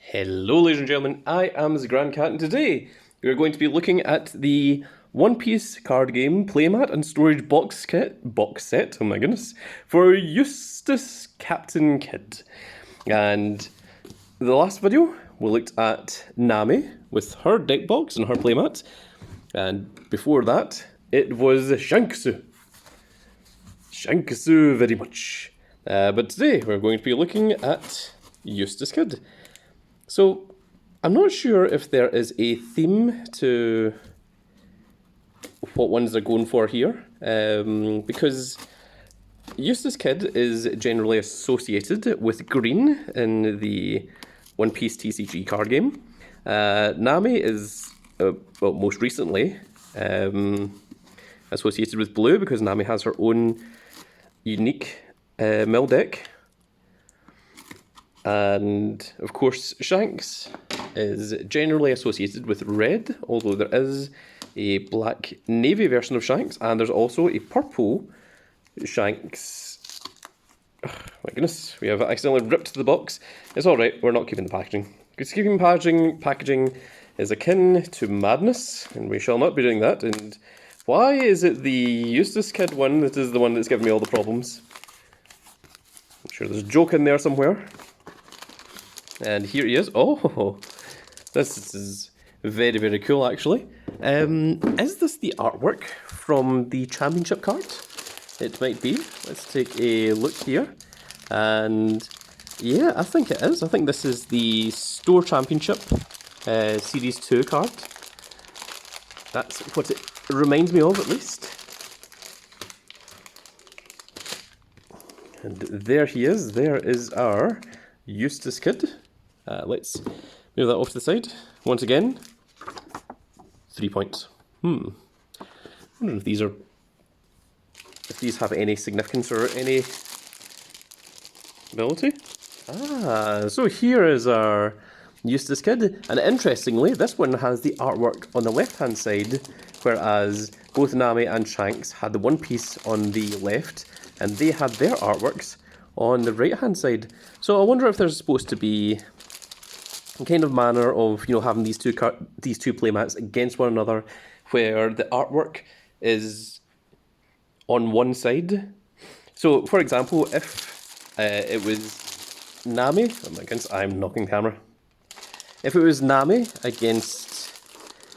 Hello ladies and gentlemen, I am the Grand Cat and today we are going to be looking at the One Piece card game Playmat and Storage box set, oh my goodness, for Eustass Captain Kidd. And the last video we looked at Nami with her deck box and her playmat, and before that it was Shanksu. Shanksu very much. But today we're going to be looking at Eustass Kidd. So, I'm not sure if there is a theme to what ones they're going for here, because Eustass Kidd is generally associated with green in the One Piece TCG card game. Nami is, well, most recently associated with blue because Nami has her own unique mill deck. And of course, Shanks is generally associated with red, although there is a black navy version of Shanks, and there's also a purple Shanks. Oh, my goodness, we have accidentally ripped the box. It's alright, we're not keeping the packaging. Because keeping packaging is akin to madness, and we shall not be doing that. And why is it the Eustass Kidd one that is the one that's giving me all the problems? I'm sure there's a joke in there somewhere. And here he is. Oh, this is very, very cool, actually. Is this the artwork from the championship card? It might be. Let's take a look here. And yeah, I think it is. I think this is the Store Championship Series 2 card. That's what it reminds me of, at least. And there he is. There is our Eustass Kidd. Let's move that off to the side. Once again, 3 points. I wonder if these have any significance or any ability. So here is our Eustass Kidd, and interestingly, this one has the artwork on the left-hand side, whereas both Nami and Shanks had the One Piece on the left, and they had their artworks on the right-hand side. So I wonder if there's supposed to be a kind of manner of, having these two playmats against one another, where the artwork is on one side. So, for example, if it was Nami, oh my goodness, I'm knocking camera. If it was Nami against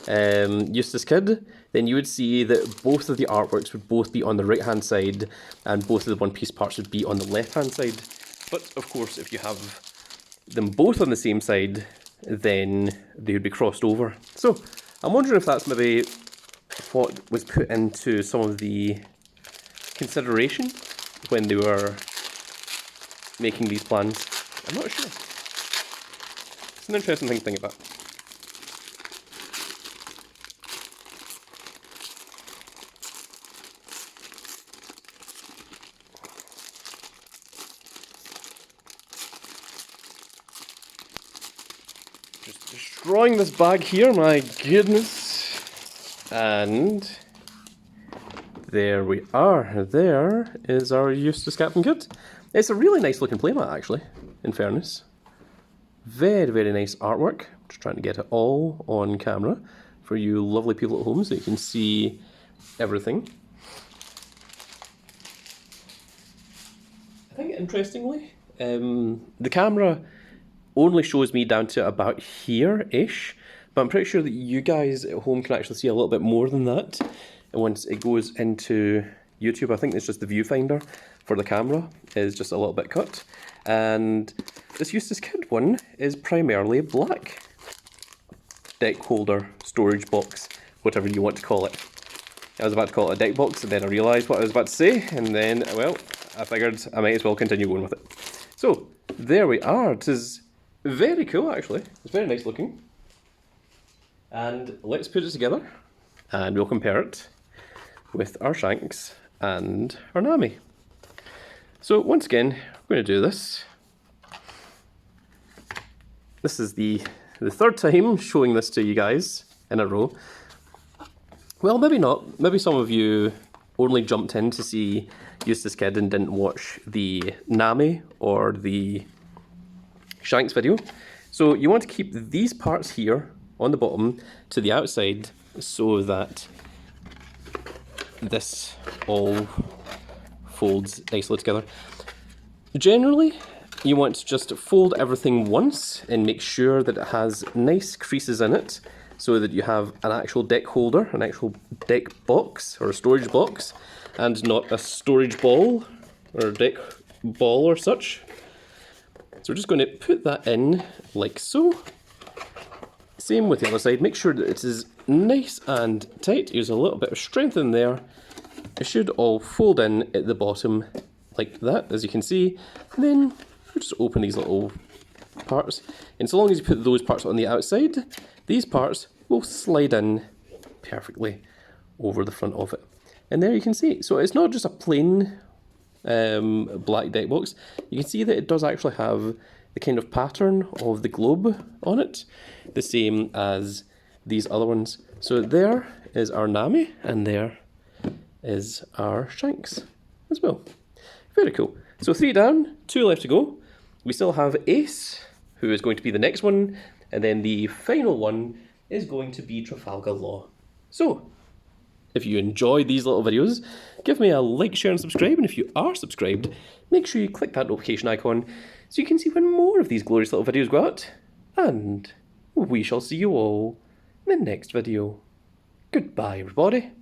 Eustass Kidd, then you would see that both of the artworks would both be on the right-hand side, and both of the One Piece parts would be on the left-hand side. But, of course, if you have them both on the same side, then they would be crossed over. So, I'm wondering if that's maybe what was put into some of the consideration when they were making these plans. I'm not sure. It's an interesting thing to think about. Just destroying this bag here, my goodness. And there we are. There is our Eustass Captain Kidd. It's a really nice looking playmat, actually, in fairness. Very, very nice artwork. Just trying to get it all on camera for you lovely people at home so you can see everything. I think, interestingly, the camera only shows me down to about here-ish, but I'm pretty sure that you guys at home can actually see a little bit more than that. And once it goes into YouTube, I think it's just the viewfinder for the camera is just a little bit cut. And this Eustass Kidd one is primarily black. Deck holder, storage box, whatever you want to call it. I was about to call it a deck box, and then I realised what I was about to say, and then, well, I figured I might as well continue going with it. So, there we are. It is very cool, actually. It's very nice looking. And let's put it together, and we'll compare it with our Shanks and our Nami. So once again, we're going to do this. This is the third time showing this to you guys in a row. Well, maybe not. Maybe some of you only jumped in to see Eustass Kidd and didn't watch the Nami or the Shanks video. So you want to keep these parts here on the bottom to the outside so that this all folds nicely together. Generally, you want to just fold everything once and make sure that it has nice creases in it so that you have an actual deck holder, an actual deck box or a storage box, and not a storage ball or deck ball or such. So we're just going to put that in like so. Same with the other side, make sure that it is nice and tight. Use a little bit of strength in there. It should all fold in at the bottom like that, as you can see. And then we just open these little parts. And so long as you put those parts on the outside, these parts will slide in perfectly over the front of it. And there you can see. So it's not just a plain black deck box. You can see that it does actually have the kind of pattern of the globe on it, the same as these other ones. So there is our Nami, and there is our Shanks as well. Very cool. So 3 down, 2 left to go. We still have Ace, who is going to be the next one, and then the final one is going to be Trafalgar Law. So, if you enjoy these little videos, give me a like, share and subscribe, and if you are subscribed, make sure you click that notification icon so you can see when more of these glorious little videos go out, and we shall see you all in the next video. Goodbye, everybody.